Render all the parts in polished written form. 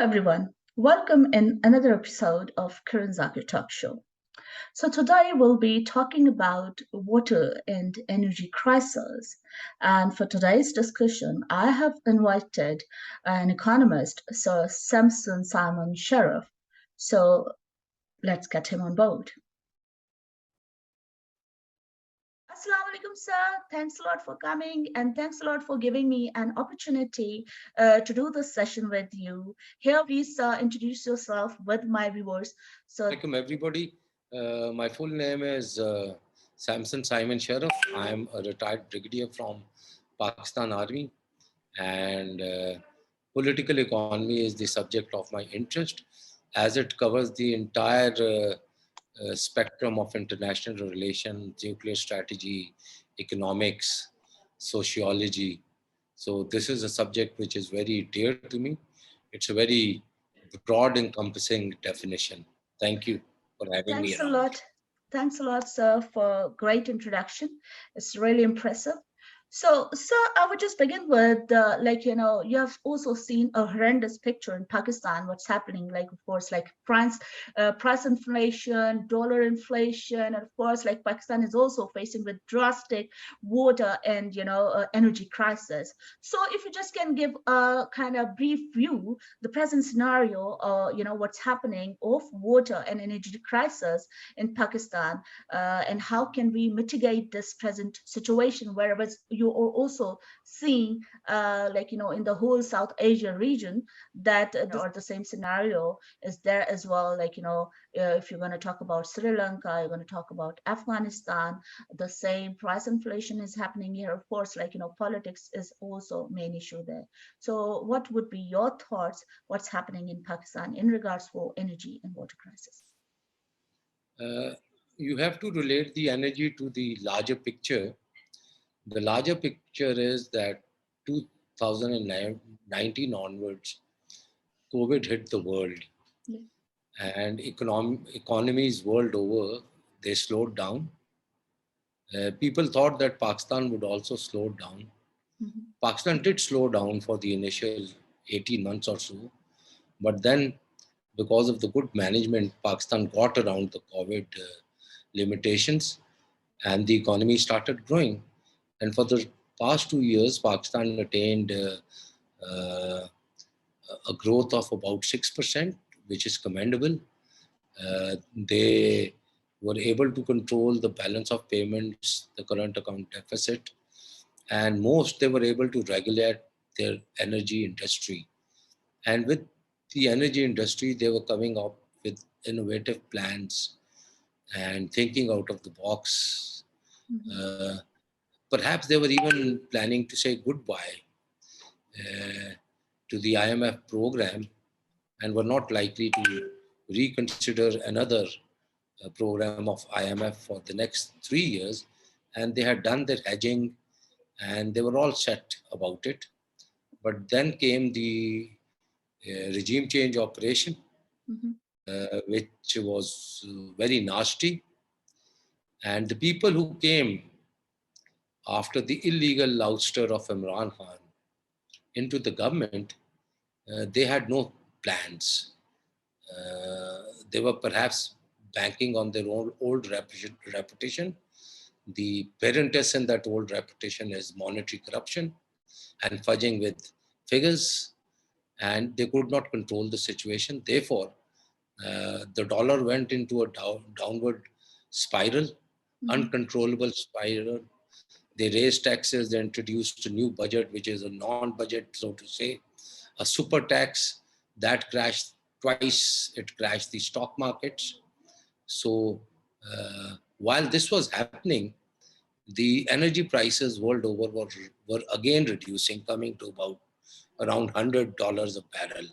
everyone. Welcome in another episode of Karan Zakir Talk Show. So today we'll be talking about water and energy crisis. And for today's discussion, I have invited an economist, Sir Samson Simon Sharaf. So let's get him on board. Assalamu alaikum, sir. Thanks a lot for coming and thanks a lot for giving me an opportunity to do this session with you. Here, please introduce yourself with my viewers. So, Welcome everybody. My full name is Samson Simon Sharaf. I am a retired brigadier from Pakistan Army, and political economy is the subject of my interest, as it covers the entire spectrum of international relations, nuclear strategy, economics, sociology. So this is a subject which is very dear to me. It's a very broad encompassing definition. Thank you for having me thanks a around. lot. Thanks a lot, sir, for great introduction. It's really impressive. So, sir, I would just begin with, you have also seen a horrendous picture in Pakistan, what's happening, like, of course, like price inflation, dollar inflation, and of course, like Pakistan is also facing with drastic water and, energy crisis. So if you just can give a kind of brief view, the present scenario, what's happening of water and energy crisis in Pakistan, and how can we mitigate this present situation, whereas you are also seeing, in the whole South Asia region, that or the same scenario is there as well. If you're going to talk about Sri Lanka, you're going to talk about Afghanistan, the same price inflation is happening here. Of course, politics is also main issue there. So what would be your thoughts, what's happening in Pakistan in regards for energy and water crisis? Uh, you have to relate the energy to the larger picture. The larger picture is that 2019 onwards, COVID hit the world, Yeah. and economies world over, they slowed down. People thought that Pakistan would also slow down. Mhm. Pakistan did slow down for the initial 18 months or so, but then, because of the good management, Pakistan got around the COVID limitations and the economy started growing. And for the past 2 years, Pakistan attained uh, a growth of about 6%, which is commendable. They were able to control the balance of payments, the current account deficit, and most they were able to regulate their energy industry. And with the energy industry, they were coming up with innovative plans and thinking out of the box. Mhm. Uh, Perhaps they were even planning to say goodbye uh, to the IMF program and were not likely to reconsider another program of IMF for the next 3 years. And they had done their hedging and they were all set about it. But then came the regime change operation, Mhm. which was very nasty. And the people who came after the illegal ouster of Imran Khan into the government, they had no plans. They were perhaps banking on their own old reputation. The parentage in that old reputation is monetary corruption and fudging with figures, and they could not control the situation. Therefore, the dollar went into a downward spiral, Mhm. uncontrollable spiral. They raised taxes, they introduced a new budget, which is a non-budget, so to say, a super tax that crashed twice. It crashed the stock markets. So while this was happening, the energy prices world over were again reducing, coming to about around $100 a barrel.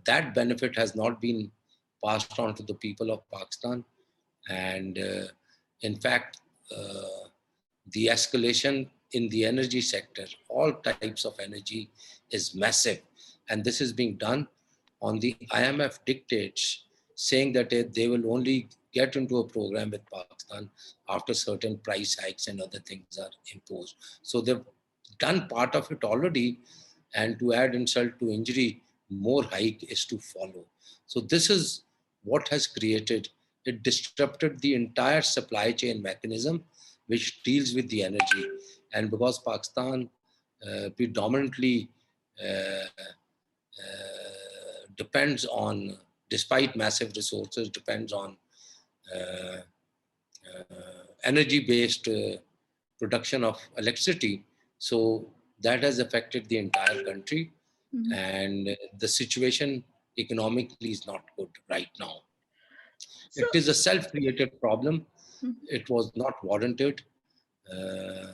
That benefit has not been passed on to the people of Pakistan. And in fact, the escalation in the energy sector, all types of energy, is massive. And this is being done on the IMF dictates, saying that they will only get into a program with Pakistan after certain price hikes and other things are imposed. So they've done part of it already. And to add insult to injury, more hike is to follow. So this is what has created, it disrupted the entire supply chain mechanism which deals with the energy. And because Pakistan predominantly depends on, despite massive resources, depends on uh, energy-based production of electricity. So that has affected the entire country, Mhm. and the situation economically is not good right now. So, It is a self-created problem. mhm, It was not warranted uh,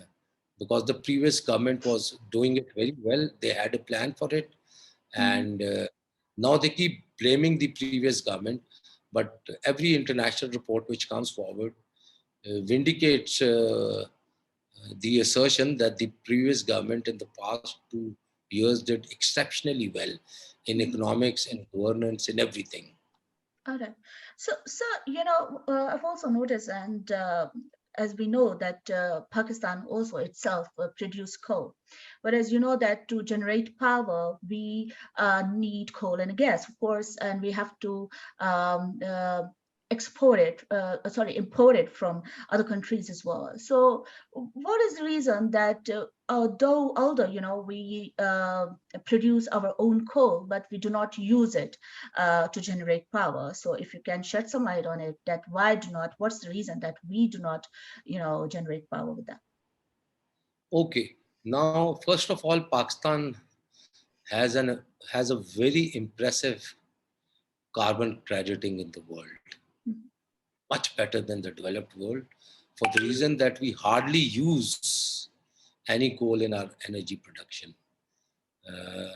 because the previous government was doing it very well. They had a plan for it, mhm, and now they keep blaming the previous government. But every international report which comes forward vindicates the assertion that the previous government in the past 2 years did exceptionally well in mhm. economics and governance and everything. All right. So I've also noticed, and as we know that Pakistan also itself produce coal, whereas you know that to generate power we need coal and gas, of course, and we have to um, uh, import it from other countries as well. So, what is the reason that although we produce our own coal, but we do not use it to generate power. So if you can shed some light on it, that why do not, what's the reason that we do not, generate power with that? Okay, now first of all, Pakistan has a very impressive carbon crediting in the world, Mhm. much better than the developed world, for the reason that we hardly use any coal in our energy production. Uh,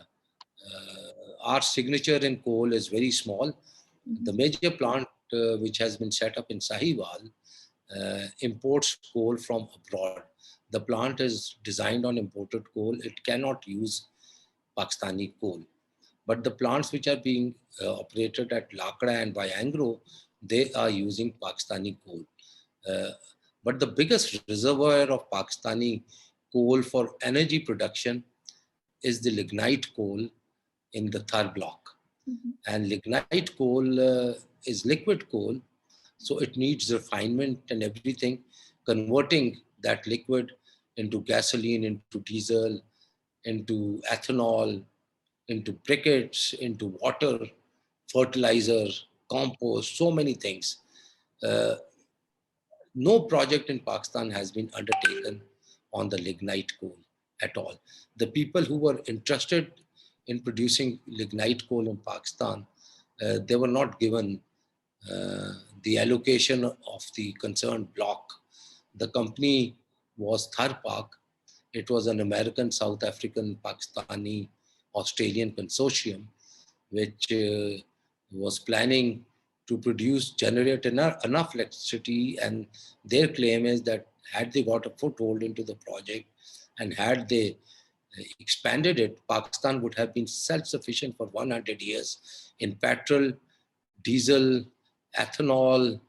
our signature in coal is very small. The Mhm. major plant which has been set up in Sahiwal imports coal from abroad. The plant is designed on imported coal. It cannot use Pakistani coal. But the plants which are being operated at Lakra and Bayangro, they are using Pakistani coal. Uh, but the biggest reservoir of Pakistani coal for energy production is the lignite coal in the Thar block. Mhm. And lignite coal is liquid coal, so it needs refinement and everything, converting that liquid into gasoline, into diesel, into ethanol, into briquettes, into water, fertilizer, compost, so many things. Uh, no project in Pakistan has been undertaken on the lignite coal at all. The people who were interested in producing lignite coal in Pakistan, they were not given uh, the allocation of the concerned block. The company was Tharpak. It was an American, South African, Pakistani, Australian consortium which was planning to generate enough electricity. And their claim is that had they got a foothold into the project and had they expanded it, Pakistan would have been self-sufficient for 100 years in petrol, diesel, ethanol,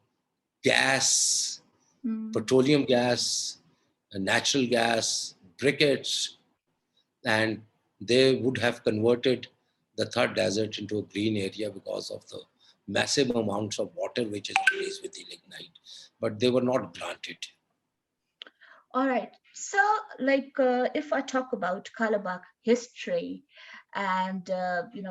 gas, Mm. petroleum gas, natural gas, briquettes, and they would have converted the third desert into a green area because of the massive amounts of water which is released with the lignite. But they were not granted. All right. So, if I talk about Kalabagh history, and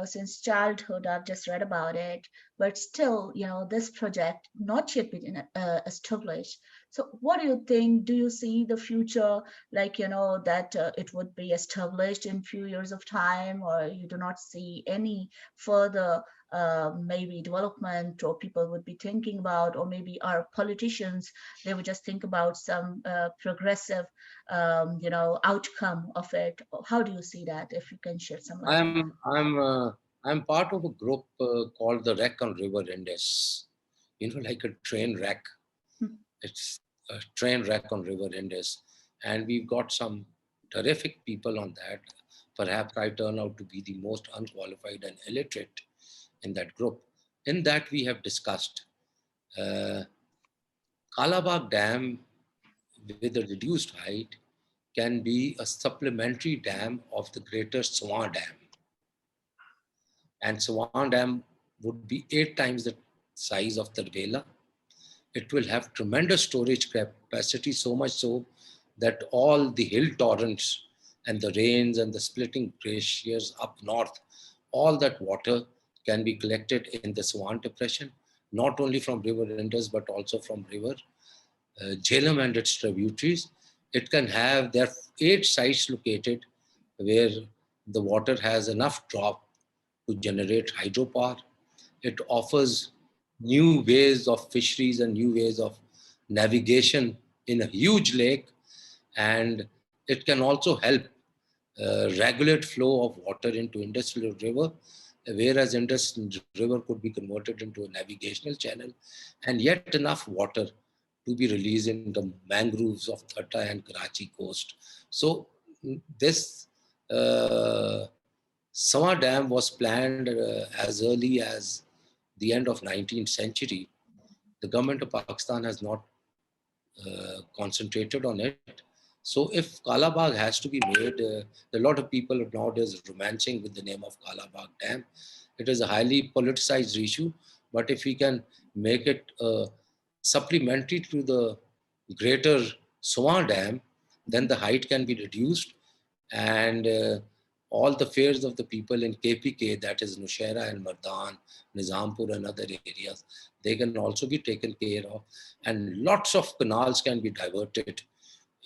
since childhood I've just read about it, but still, this project not yet been established. So, what do you think? Do you see the future, that it would be established in few years of time, or you do not see any further? Maybe development, or people would be thinking about, or maybe our politicians, they would just think about some progressive outcome of it. How do you see that, if you can shed some light on I'm I'm uh, I'm part of a group called the Wreck on River Indus. You know, like a train wreck. that? It's a train wreck on River Indus, and we've got some terrific people on that. Perhaps I turn out to be the most unqualified and illiterate in that group. In that, we have discussed uh, Kalabagh Dam with a reduced height can be a supplementary dam of the greater Swan Dam. And Swan Dam would be 8 times the size of the Vela. It will have tremendous storage capacity, so much so that all the hill torrents and the rains and the splitting glaciers up north, all that water can be collected in the Swan Depression, not only from River Indus but also from River Jhelum and its tributaries. It can have, there are 8 sites located where the water has enough drop to generate hydropower. It offers new ways of fisheries and new ways of navigation in a huge lake, and it can also help regulate flow of water into Indus River, whereas Indus River could be converted into a navigational channel, and yet enough water to be released in the mangroves of Thatta and Karachi coast. So this Sawa Dam was planned as early as the end of 19th century. The government of Pakistan has not concentrated on it. So if Kalabagh has to be made, a lot of people nowadays romancing with the name of Kalabagh Dam. It is a highly politicized issue, but if we can make it supplementary to the greater Swan Dam, then the height can be reduced, and all the fears of the people in KPK, that is Nushaira and Mardan, Nizampur and other areas, they can also be taken care of. And lots of canals can be diverted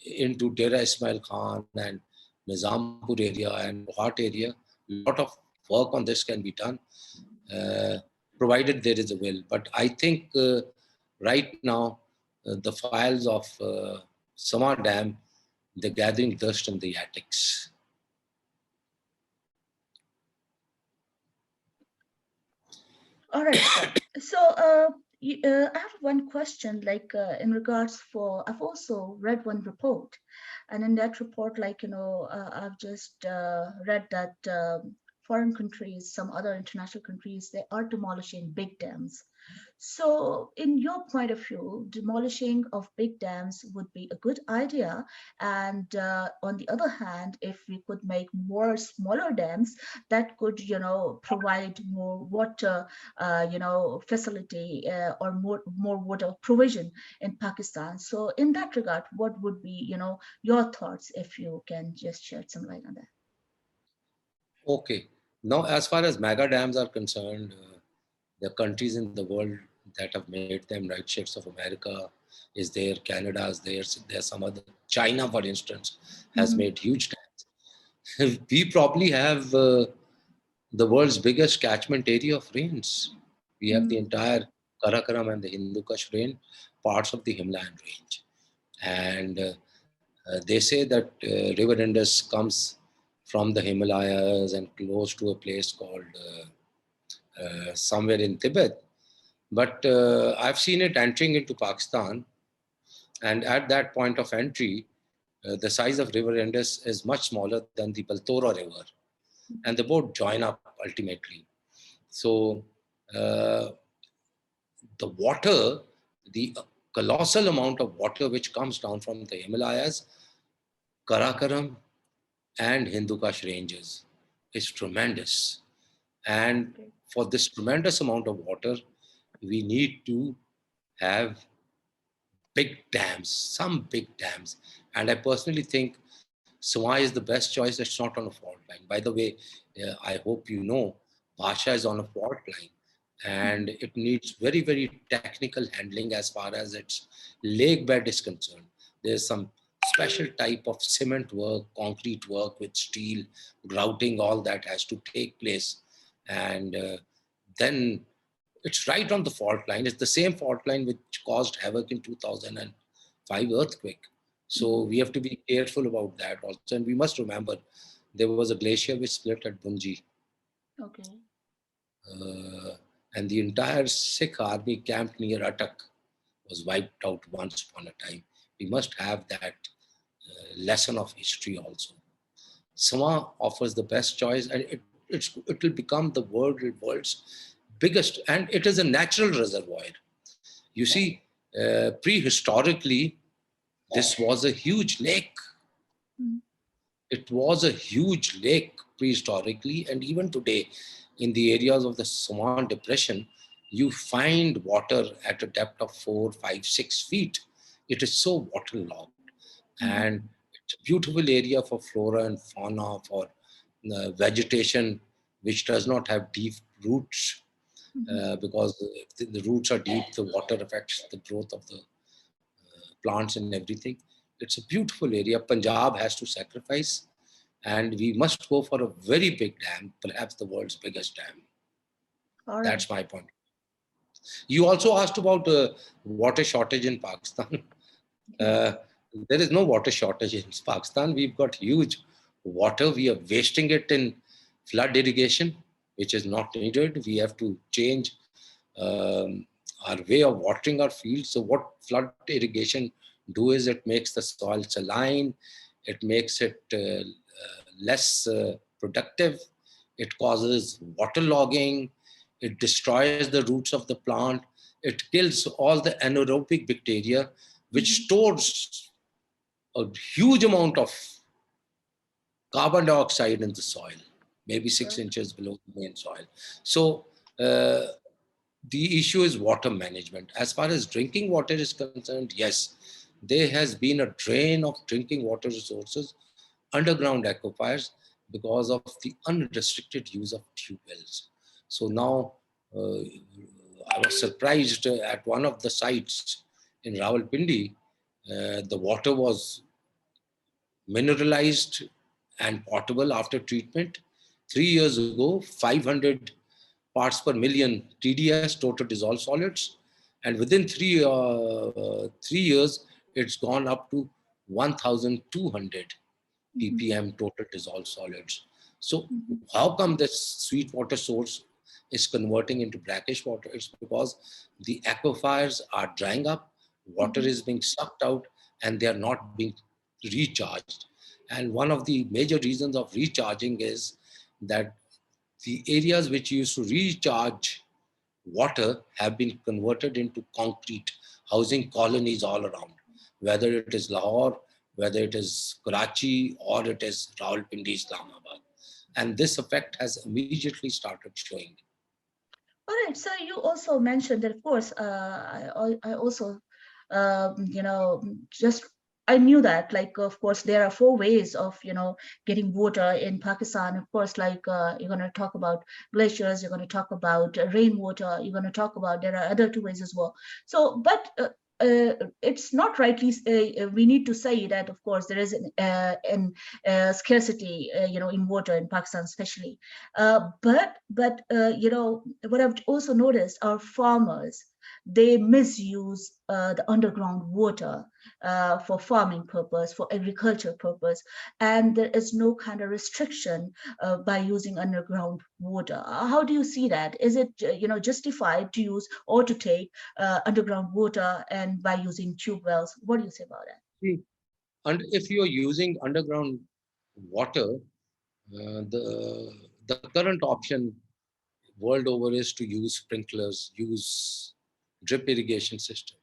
into Dera Ismail Khan and Nizampur area and Rohat area. Lot of work on this can be done, uh, provided there is a will. But I think right now, the files of Sama Dam, they're gathering dust in the attics. All right, sir. So, I have one question, like in regards for, I've also read one report, and in that report, like, I've just read that foreign countries, some other international countries, they are demolishing big dams. So, in your point of view, demolishing of big dams would be a good idea. And on the other hand, if we could make more smaller dams that could, provide more water, facility or more water provision in Pakistan. So, in that regard, what would be, your thoughts if you can just shed some light on that? Okay. Now, as far as mega dams are concerned, the countries in the world that have made them, United States of America is there, Canada is there, there's some other, China, for instance, has Mm-hmm. made huge dams. We probably have the world's biggest catchment area of rains. We have the entire Karakoram and the Hindu Kush rain, parts of the Himalayan range. And they say that River Indus comes from the Himalayas and close to a place called somewhere in Tibet. But I've seen it entering into Pakistan, and at that point of entry, the size of River Indus is much smaller than the Baltora River, and they both join up ultimately. So uh, the water, the colossal amount of water which comes down from the Himalayas, Karakoram, and Hindu Kush ranges is tremendous. And Okay. for this tremendous amount of water, we need to have big dams, some big dams. And I personally think Sawai is the best choice. It's not on a fault line. By the way, I hope you know, Basha is on a fault line, and it needs very, very technical handling as far as its lake bed is concerned. There's some special type of cement work, concrete work with steel, grouting, all that has to take place. And then it's right on the fault line. It's the same fault line which caused havoc in 2005 earthquake. So we have to be careful about that also. And we must remember there was a glacier which split at Bunji. Okay. Uh, and the entire Sikh army camped near Attak was wiped out once upon a time. We must have that lesson of history also. Sama offers the best choice, and it will become the world's biggest, and it is a natural reservoir. You see, prehistorically, this was a huge lake. Mm. It was a huge lake prehistorically, and even today, in the areas of the Swan Depression, you find water at a depth of 4, 5, 6 feet. It is so waterlogged. And it's a beautiful area for flora and fauna, for vegetation, which does not have deep roots, because if the roots are deep, the water affects the growth of the plants and everything. It's a beautiful area. Punjab has to sacrifice, and we must go for a very big dam, perhaps the world's biggest dam. All right. That's my point. You also asked about water shortage in Pakistan. Yeah. Uh, there is no water shortage in Pakistan. We've got huge water. We are wasting it in flood irrigation, which is not needed. We have to change our way of watering our fields. So what flood irrigation do is it makes the soil saline, it makes it less productive, it causes waterlogging, it destroys the roots of the plant, it kills all the anaerobic bacteria, which stores a huge amount of carbon dioxide in the soil, maybe 6 inches below the main soil. So the issue is water management. As far as drinking water is concerned, yes, there has been a drain of drinking water resources, underground aquifers, because of the unrestricted use of tube wells. So now uh, I was surprised at one of the sites in Rawalpindi, the water was mineralized and potable after treatment. 3 years ago, 500 parts per million TDS, total dissolved solids, and within 3 years, it's gone up to 1,200 ppm total dissolved solids. So how come this sweet water source is converting into brackish water? It's because the aquifers are drying up, water is being sucked out, and they are not being recharged. And one of the major reasons of recharging is that the areas which used to recharge water have been converted into concrete, housing colonies all around, whether it is Lahore, whether it is Karachi, or it is Rawalpindi, Islamabad. And this effect has immediately started showing. All right. So you also mentioned that, of course, I also, just I knew that, like, of course, there are four ways of, getting water in Pakistan. Of course, like you're going to talk about glaciers, you're going to talk about rainwater, you're going to talk about there are other two ways as well. So, but it's not rightly. We need to say that, of course, there is scarcity, in water in Pakistan, especially. But what I've also noticed are farmers. They misuse the underground water for farming purpose, for agriculture purpose, and there is no kind of restriction by using underground water. How do you see that? Is it justified to use or to take underground water and by using tube wells? What do you say about that? See, and if you're using underground water, the current option world over is to use sprinklers, use drip irrigation system.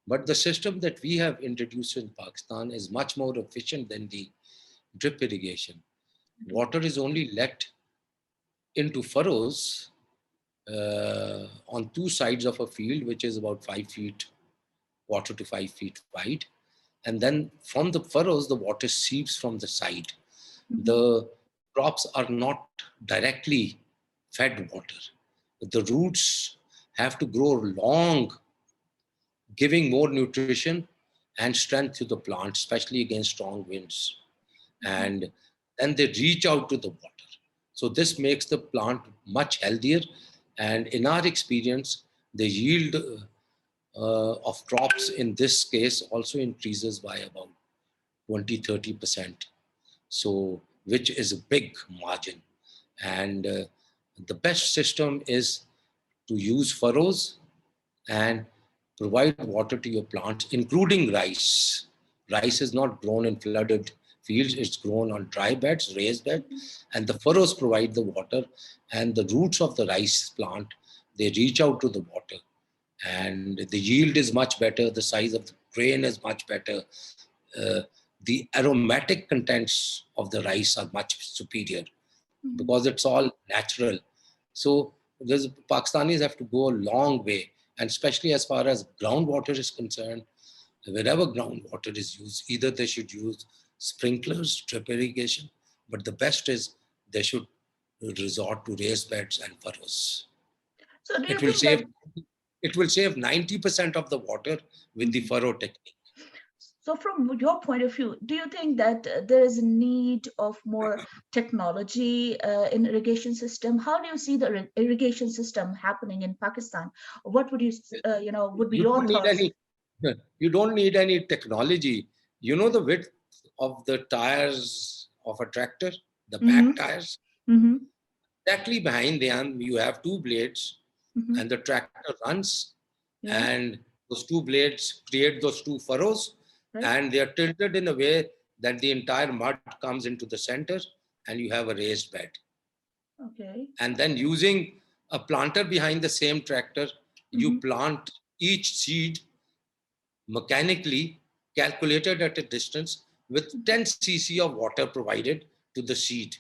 But the system that we have introduced in Pakistan is much more efficient than the drip irrigation. Water is only let into furrows on two sides of a field, which is about 5 feet, 4 to 5 feet wide. And then from the furrows, the water seeps from the side. The crops are not directly fed water. The roots have to grow long, giving more nutrition and strength to the plant, especially against strong winds. And then they reach out to the water. So this makes the plant much healthier. And in our experience, the yield of crops in this case also increases by about 20-30%. So, which is a big margin. And the best system is to use furrows and provide water to your plants, including rice. Rice is not grown in flooded fields, it's grown on dry beds, raised bed, and the furrows provide the water, and the roots of the rice plant, they reach out to the water, and the yield is much better, the size of the grain is much better, uh, the aromatic contents of the rice are much superior because it's all natural. So Pakistanis have to go a long way, and especially as far as groundwater is concerned, wherever groundwater is used, either they should use sprinklers, drip irrigation, but the best is they should resort to raised beds and furrows. So do you It will think that? save it will save 90% of the water with the Mhm. furrow technique. So from your point of view, do you think that there is a need of more technology in irrigation system? How do you see the irrigation system happening in Pakistan? What would you, would be You your don't need thoughts? any you don't need any technology. You know the width of the tires of a tractor, the Mm-hmm. back tires. Mm-hmm. Exactly behind them, you have two blades, Mm-hmm. and the tractor runs, Yeah. and those two blades create those two furrows, Right. and they are tilted in a way that the entire mud comes into the center, and you have a raised bed. Okay. And then using a planter behind the same tractor, you Mm-hmm. plant each seed mechanically calculated at a distance with 10 cc of water provided to the seed,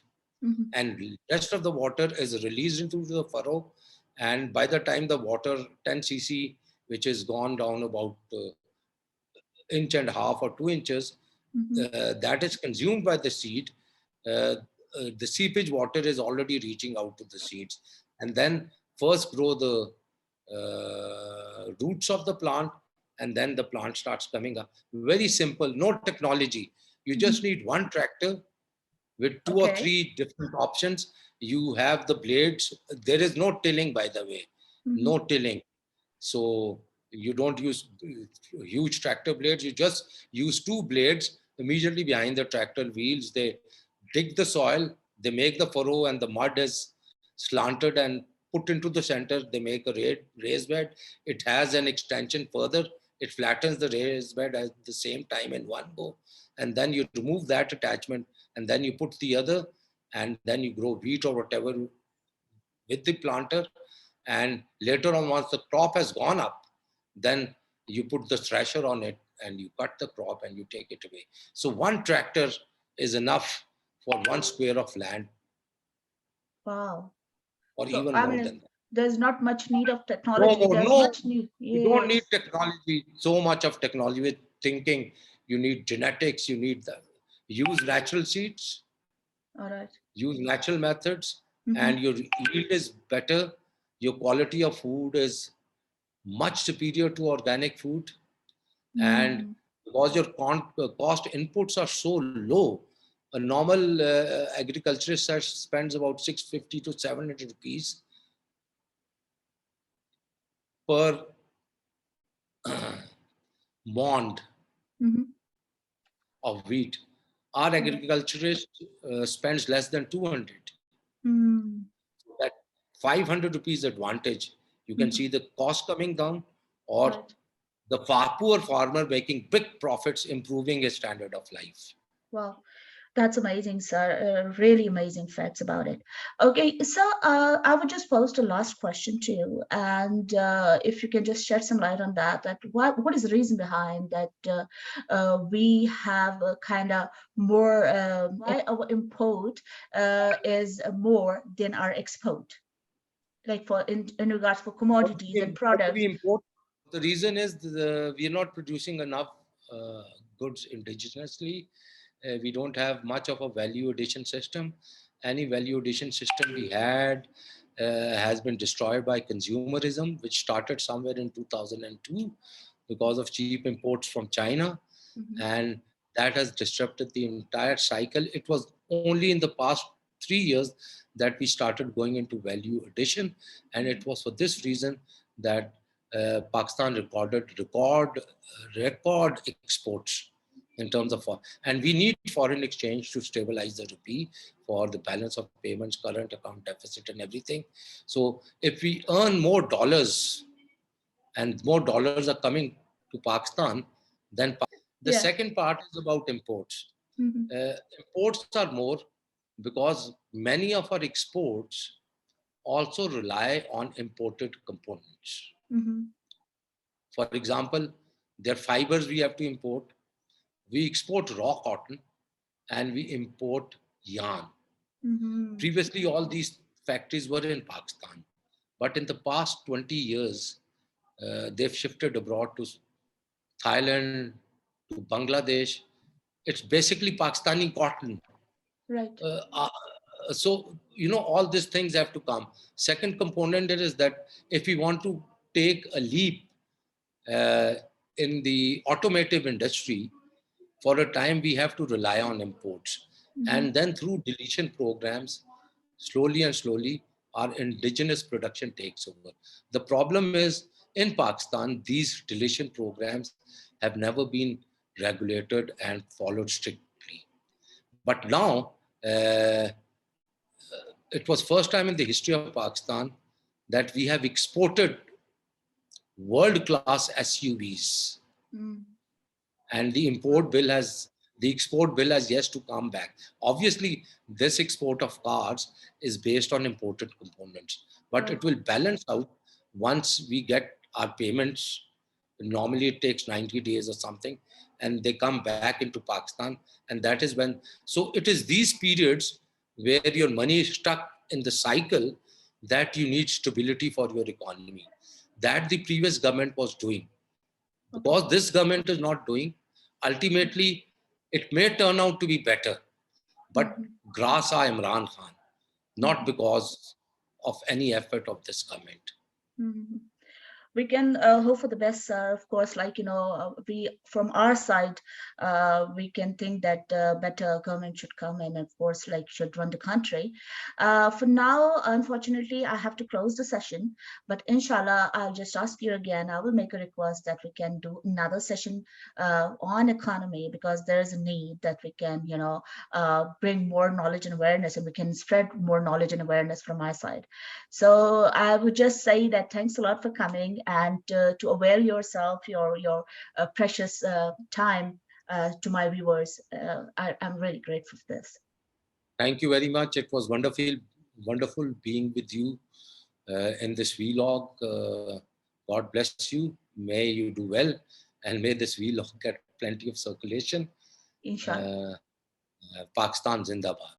Mm-hmm. and rest of the water is released into the furrow. And by the time the water 10 cc, which is gone down about inch and a half or 2 inches, Mm-hmm. that is consumed by the seed. The seepage water is already reaching out to the seeds, and then first grow the roots of the plant, and then the plant starts coming up. Very simple, no technology. You just Mm-hmm. need one tractor with two or Okay. three different options. You have the blades. There is no tilling, by the way, Mm-hmm. no tilling. So you don't use huge tractor blades. You just use two blades immediately behind the tractor wheels. They dig the soil, they make the furrow, and the mud is slanted and put into the center. They make a raised bed. It has an extension further. It flattens the raised bed at the same time in one go. And then you remove that attachment, and then you put the other, and then you grow wheat or whatever with the planter. And later on, once the crop has gone up, then you put the thresher on it and you cut the crop and you take it away. So one tractor is enough for 1 square of land, Wow. or So even I more mean, than that. there's not much need of No technology. more, There's no, much need. you don't need Yes. technology, so much of technology with thinking. You need genetics, you need the, use natural seeds, All right. use natural methods, Mm-hmm. and your yield is better. Your quality of food is much superior to organic food. And Mm-hmm. because your cost inputs are so low, a normal agriculturist spends about 650 to 700 rupees per bond Mm-hmm. of wheat. Our All right. agriculturist spends less than 200. Mm-hmm. That 500 rupees advantage, you can Mm-hmm. see the cost coming down, or Right. the poor farmer making big profits, improving his standard of life. Wow. That's amazing, sir. Really amazing facts about it. Okay, so I would just pose the last question to you, and if you can just shed some light on that, that what is the reason behind that we have a kind of more why our import is more than our export, like for in regards for commodities and What do we products. import? The reason is we are not producing enough uh, goods indigenously. We don't have much of a value addition system. Any value addition system we had has been destroyed by consumerism, which started somewhere in 2002 because of cheap imports from China. Mhm. And that has disrupted the entire cycle. It was only in the past 3 years that we started going into value addition, and Mhm. it was for this reason that Pakistan recorded record exports in terms of and we need foreign exchange to stabilize the rupee for the balance of payments, current account deficit, and everything. So if we earn more dollars and more dollars are coming to Pakistan, then the Yeah. second part is about imports. Mhm. Imports are more because many of our exports also rely on imported components. Mhm. For example, there are fibers we have to import. We export raw cotton and we import yarn. Mhm. Previously, all these factories were in Pakistan. But in the past 20 years, they've shifted abroad to Thailand, to Bangladesh. It's basically Pakistani cotton. Right. Uh, uh, so, all these things have to come. Second component is that if we want to take a leap uh, in the automotive industry, for a time we have to rely on imports. Mm-hmm. And then through deletion programs, slowly and slowly, our indigenous production takes over. The problem is in Pakistan, these deletion programs have never been regulated and followed strictly. But now, it was first time in the history of Pakistan that we have exported world-class SUVs, Mm. and Wow. the export bill has yet to come back. Obviously, this export of cars is based on imported components, but Right. it will balance out once we get our payments. Normally, it takes 90 days or something, and they come back into Pakistan, and that is when. So it is these periods where your money is stuck in the cycle that you need stability for your economy. That the previous government was doing. Okay. Because this government is not doing, ultimately, it may turn out to be better, but Mm-hmm. grass are Imran Khan, not Mm-hmm. because of any effort of this government. Mm-hmm. We can hope for the best, sir. Of course, we from our side, we can think that better government should come and, of course, like should run the country. For now, unfortunately, I have to close the session. But inshallah, I'll just ask you again. I will make a request that we can do another session on economy because there is a need that we can, bring more knowledge and awareness, and we can spread more knowledge and awareness from my side. So I would just say that thanks a lot for coming and to avail yourself your precious time to my viewers. I'm really grateful for this. Thank you very much. It was wonderful being with you in this vlog. God bless you. May you do well, and may this vlog get plenty of circulation. Inshallah. Uh, Pakistan Zindabad.